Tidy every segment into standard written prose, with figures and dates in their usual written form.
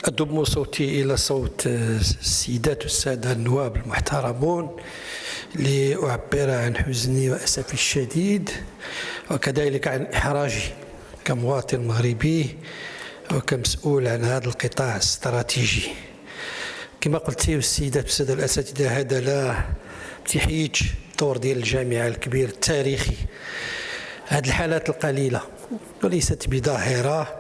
أضم صوتي إلى صوت السيدات والسادة النواب المحترمون لأعبر عن حزني وأسفي الشديد وكذلك عن إحراجي كمواطن مغربي وكمسؤول عن هذا القطاع الاستراتيجي. كما قلت السيدات والسادة الأساتذة، هذا لا تحييج الدور ديال الجامعة الكبير التاريخي. هذه الحالات القليلة وليست بظاهرة،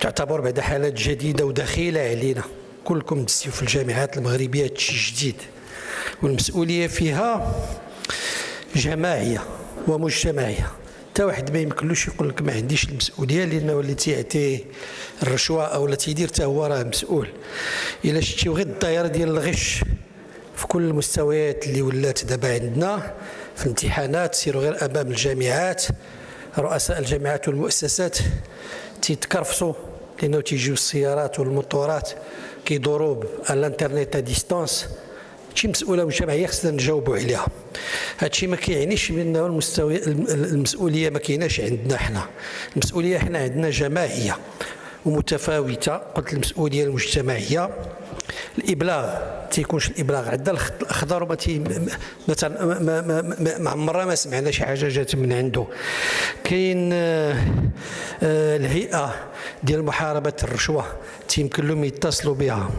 تعتبر بعد حالات جديدة ودخيلة علينا. كلكم دزتوا في الجامعات المغربية هادشي جديد، والمسؤولية فيها جماعية ومجتمعية. حتى واحد ما يمكنلوش يقول لك ما عنديش المسؤولية لأنه اللي تيعطي الرشوة أو اللي تيدير حتى هو راه مسؤول. إلا شتيو غير الدائرة ديال الغش في كل المستويات اللي ولات دابا عندنا في الامتحانات، سيروا غير أمام الجامعات، رؤساء الجامعات والمؤسسات تيتكرفصوا لأنه تيجيو السيارات والمطورات كيدوروا الانترنت ديستانس. شي مسؤولة مجتمعية خصنا نجاوبوا عليها. هادشي ما كيعنيش بأنه المسؤولية ما كايناش عندنا حنا. المسؤولية حنا عندنا جماعية ومتفاوتة. قلت المسؤولية المجتمعية، الإبلاغ تيكونش الإبلاغ عندنا الخط الأخضر مثلا ما عمرنا ما سمعنا شي حاجة جات من عنده. كاين الهيئة ديال محاربة الرشوة تيمكن لهم يتصلوا بها.